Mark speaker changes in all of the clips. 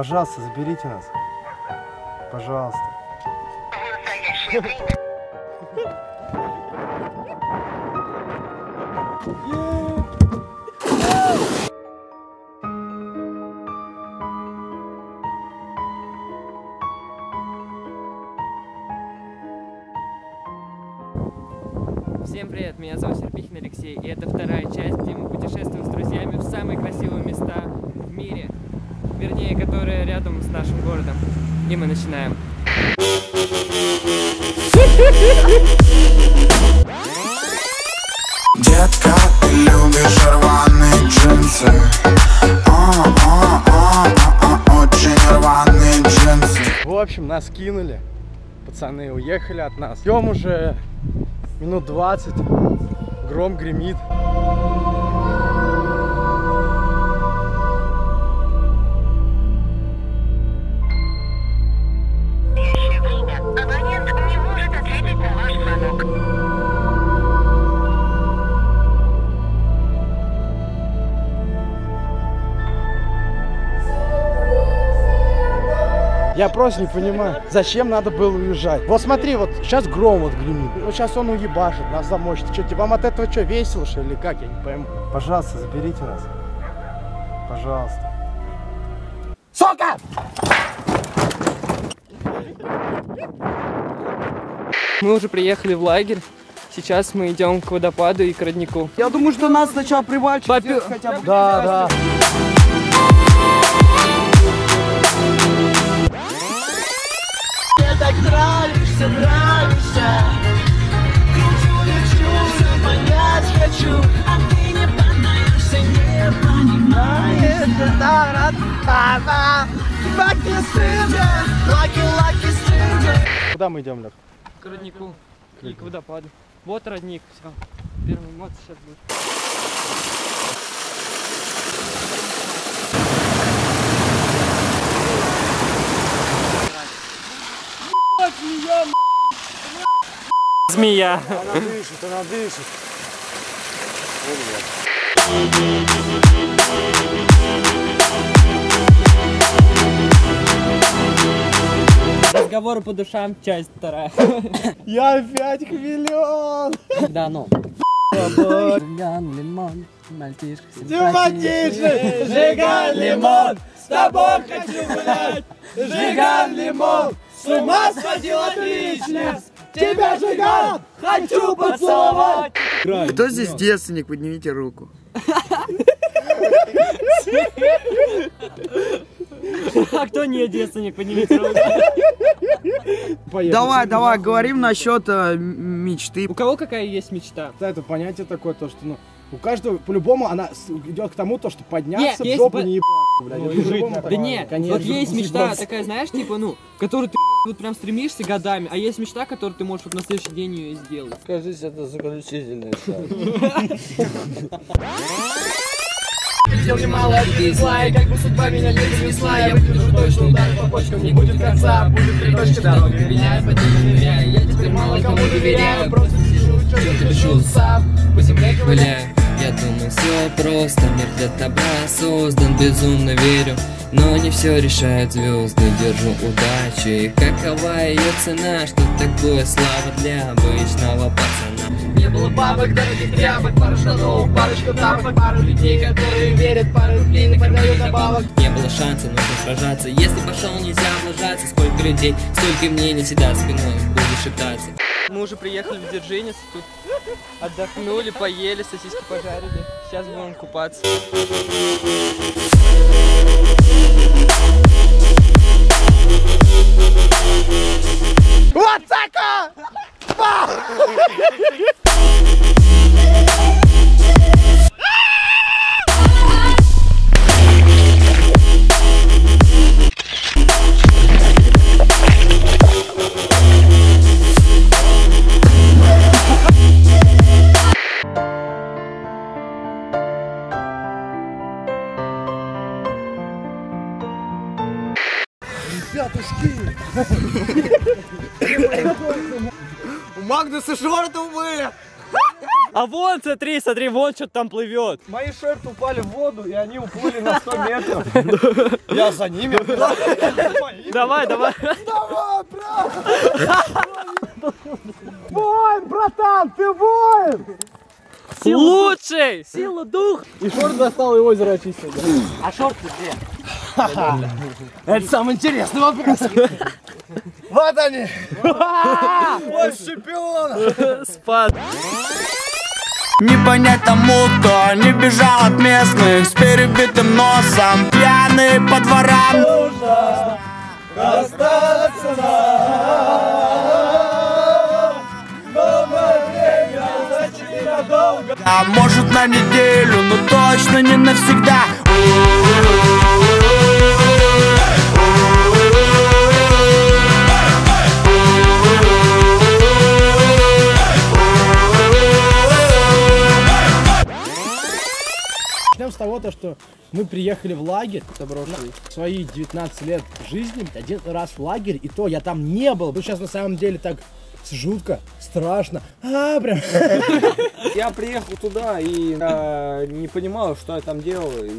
Speaker 1: Пожалуйста, заберите нас. Пожалуйста.
Speaker 2: Всем привет, меня зовут Серпихин Алексей, и это вторая часть, где мы путешествуем с друзьями в самые красивые места в мире, вернее, которые рядом с нашим городом. И мы начинаем.
Speaker 3: Детка, ты любишь рваные джинсы, очень рваные джинсы.
Speaker 1: В общем, нас кинули, пацаны уехали от нас. Идем уже минут 20, гром гремит.
Speaker 4: Абонент не может ответить на ваш звонок.
Speaker 1: Я просто не понимаю, зачем надо было уезжать. Вот смотри, вот сейчас гром вот гремит. Вот сейчас он уебашит, нас замочит. Что, вам от этого что, весело, что ли, как? Я не пойму. Пожалуйста, заберите нас. Пожалуйста. Сука!
Speaker 2: Мы уже приехали в лагерь. Сейчас мы идем к водопаду и к роднику.
Speaker 5: Я думаю, что нас сначала привальчик хотя бы.
Speaker 1: Да, да.
Speaker 5: Мне так нравишься, нравишься. Кручу, лечу, понять хочу. А ты не поддаешься, не понимаешь.
Speaker 1: Куда мы идем, Лёх?
Speaker 2: К роднику и к водопаду. Вот родник, все. Первый эмоции сейчас будет. Змея.
Speaker 1: Она дышит, она дышит.
Speaker 2: Разговоры по душам, часть вторая.
Speaker 1: Я опять хамелеон.
Speaker 2: Да, ну.
Speaker 5: Жиган, лимон, мальчишка
Speaker 1: Симпатичный, Жиган, лимон, с тобой хочу гулять. Жиган, лимон, с ума сходил отлично. Тебя, Жиган, хочу поцеловать.
Speaker 5: Кто здесь девственник? Поднимите руку.
Speaker 2: А кто не девственник, поднимите руку.
Speaker 5: Давай, говорим насчет мечты.
Speaker 2: У кого какая есть мечта?
Speaker 1: Это понятие такое, то, что ну, у каждого, по-любому, она идет к тому, то, что подняться,
Speaker 2: Нет,
Speaker 1: в жопу
Speaker 2: есть
Speaker 1: не ебаться, блядь. Это по-любому
Speaker 2: Да
Speaker 1: так.
Speaker 2: нет,
Speaker 1: Конечно,
Speaker 2: вот есть
Speaker 1: не
Speaker 2: мечта
Speaker 1: ебаться.
Speaker 2: такая, знаешь, типа, ну, которую ты вот прям стремишься годами, а есть мечта, которую ты можешь вот на следующий день ее сделать.
Speaker 6: Кажись, это заключительный шаг.
Speaker 2: Видел немало зла, и как бы судьба меня не занесла. Я выдержу точно удар по почкам, не будет конца. Будет три точки дороги, меня потеряю. Я теперь мало кому доверяю. Просто сижу, что-то дышу сам, по земле ковыляю.
Speaker 7: Я думаю, все просто, мир для добра создан, безумно верю. Но не все решают звезды, держу удачу. И какова ее цена, что такое слава для обычного пацана?
Speaker 2: Не было бабок, дорогих тряпок, пара штанов, парочка тапок, пару людей, которые верят, пару рублей не продают добавок.
Speaker 7: Не было шанса, нужно сражаться. Если пошел, нельзя облажаться. Сколько людей, столько мнений, всегда спиной буду шептаться.
Speaker 2: Мы уже приехали в Дзержинец, тут отдохнули, поели, сосиски пожарили. Сейчас будем купаться.
Speaker 1: Вот так!
Speaker 5: У Магнуса шорты были.
Speaker 8: А вон, смотри, смотри, вон что-то там плывет.
Speaker 6: Мои шорты упали в воду, и они уплыли на 100 метров. Я за ними.
Speaker 8: Давай, давай.
Speaker 1: Давай, брат! Воин, братан, ты воин!
Speaker 8: Лучший! Сила дух!
Speaker 6: И шорт достал, и озеро очистил.
Speaker 8: А шорты где?
Speaker 1: Это самый интересный вопрос. Вот они! Вот чемпион!
Speaker 8: Спад.
Speaker 3: Не понять тому, кто не бежал от местных с перебитым носом, пьяный по дворам. Нужно остаться а может на неделю, но точно не навсегда.
Speaker 1: Начнем с того, что мы приехали в лагерь, в свои 19 лет жизни, один раз в лагерь, и то я там не был. Ну, сейчас на самом деле так жутко, страшно. Прям.
Speaker 6: Я приехал туда и не понимал, что я там делаю.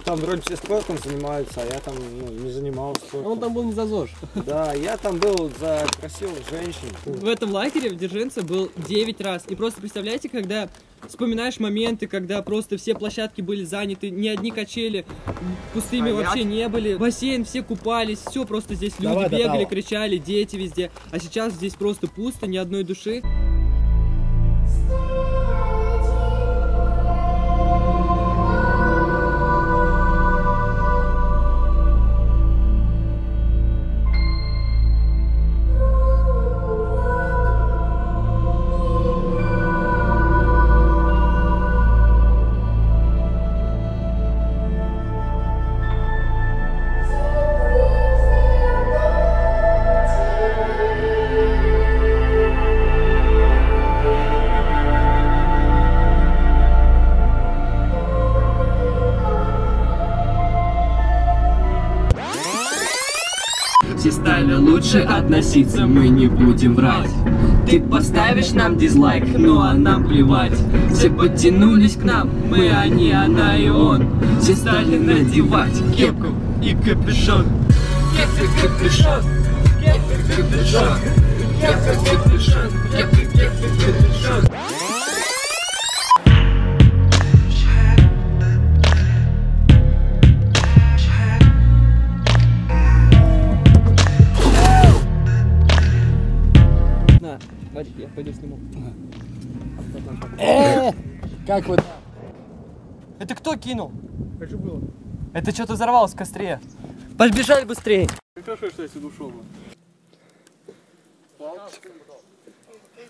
Speaker 6: Там вроде все спортом занимаются, а я там не занимался спортом.
Speaker 8: Он там был не за ЗОЖ.
Speaker 6: Да, я там был за красивых женщин.
Speaker 9: В этом лагере в Дзержинце был 9 раз. И просто представляете, когда вспоминаешь моменты, когда просто все площадки были заняты, ни одни качели пустыми вообще не были. Бассейн, все купались, все просто здесь люди бегали, кричали, дети везде. А сейчас здесь просто пусто, ни одной души.
Speaker 7: Все стали лучше относиться, мы не будем врать. Ты поставишь нам дизлайк, ну а нам плевать. Все подтянулись к нам, мы, они, она и он. Все стали надевать кепку и капюшон. Кепка, капюшон, кепка, капюшон, кепка, капюшон, кепка, капюшон.
Speaker 9: Вадик, я пойду сниму.
Speaker 1: Как вот?
Speaker 8: Это кто кинул?
Speaker 1: Как же было?
Speaker 8: Это что-то взорвалось в костре. Побежали быстрее.
Speaker 6: Хорошо, что я сюда ушел.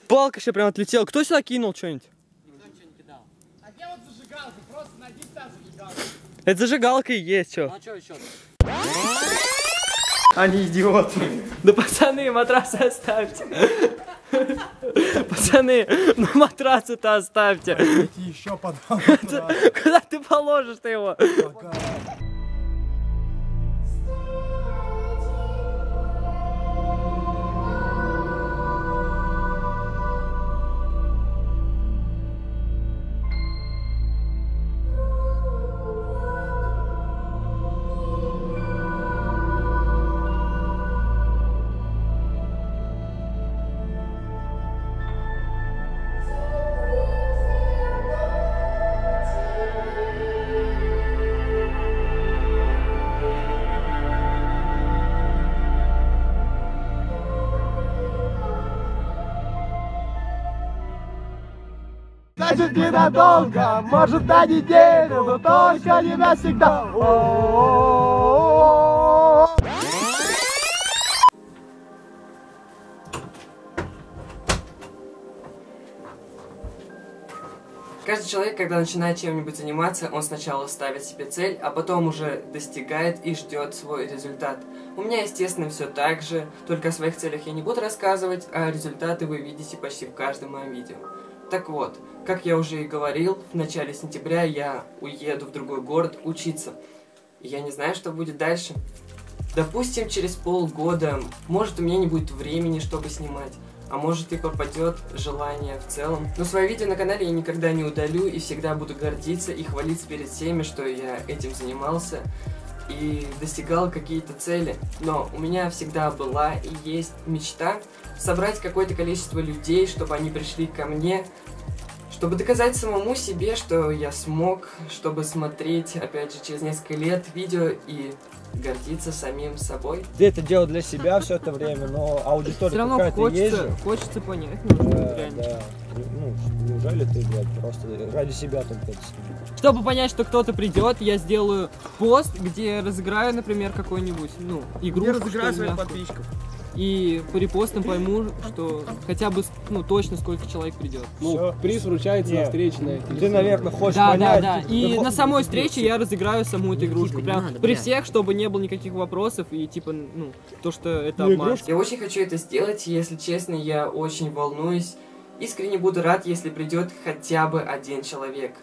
Speaker 8: Палка еще прям отлетела. Кто сюда кинул что-нибудь?
Speaker 1: А где вот зажигалка? Просто найди та зажигалка.
Speaker 8: Это зажигалка и есть, что?
Speaker 1: А что еще?
Speaker 8: Они идиоты. Да пацаны, матрасы оставьте. Пацаны, ну матрасы-то оставьте.
Speaker 1: Еще подам.
Speaker 8: Куда ты положишь-то его?
Speaker 1: Значит, ненадолго, может, на неделю, но только не навсегда.
Speaker 7: Каждый человек, когда начинает чем-нибудь заниматься, он сначала ставит себе цель, а потом уже достигает и ждет свой результат. У меня, естественно, все так же, только о своих целях я не буду рассказывать, а результаты вы видите почти в каждом моем видео. Так вот, как я уже и говорил, в начале сентября я уеду в другой город учиться. И я не знаю, что будет дальше. Допустим, через полгода, может, у меня не будет времени, чтобы снимать.
Speaker 8: а может и пропадет желание в целом. Но свои видео на канале я никогда не удалю и всегда буду гордиться и хвалиться перед всеми, что я этим занимался и достигал какие-то цели. Но у меня всегда была и есть мечта собрать какое-то количество людей, чтобы они пришли ко мне, чтобы доказать самому себе, что я смог, чтобы смотреть, опять же, через несколько лет видео и гордиться самим собой.
Speaker 6: Ты это делал для себя все это время, но аудитория
Speaker 9: Все равно
Speaker 6: какая-то есть же.
Speaker 9: хочется понять, ну,
Speaker 6: Да,
Speaker 9: реально.
Speaker 6: да. Ну, неужели ты, блядь, просто ради себя только это снимаешь?
Speaker 9: Чтобы понять, что кто-то придет, я сделаю пост, где разыграю, например, какой-нибудь, ну, игру.
Speaker 5: Я разыграю своих подписчиков.
Speaker 9: И по репостам пойму, что хотя бы, ну, точно сколько человек придет.
Speaker 2: Ну,
Speaker 6: Всё.
Speaker 2: приз вручается на встрече на этой.
Speaker 6: Ты, наверное, хочешь
Speaker 9: Да,
Speaker 6: понять.
Speaker 9: да, да. И на самой встрече я разыграю саму эту игрушку. Прям при всех, чтобы не было никаких вопросов и типа, ну, то, что это обман.
Speaker 8: Я очень хочу это сделать, и, если честно, я очень волнуюсь. Искренне буду рад, если придет хотя бы один человек.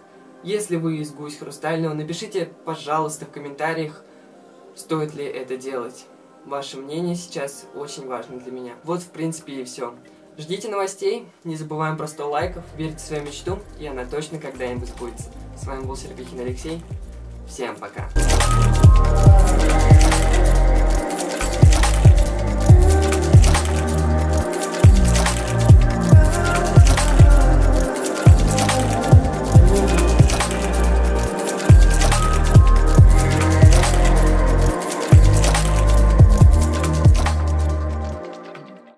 Speaker 8: Если вы из Гусь Хрустального, напишите, пожалуйста, в комментариях, стоит ли это делать. Ваше мнение сейчас очень важно для меня. Вот, в принципе, и все. Ждите новостей, не забываем про 100 лайков, верьте в свою мечту, и она точно когда-нибудь сбудется. С вами был Серпихин Алексей. Всем пока.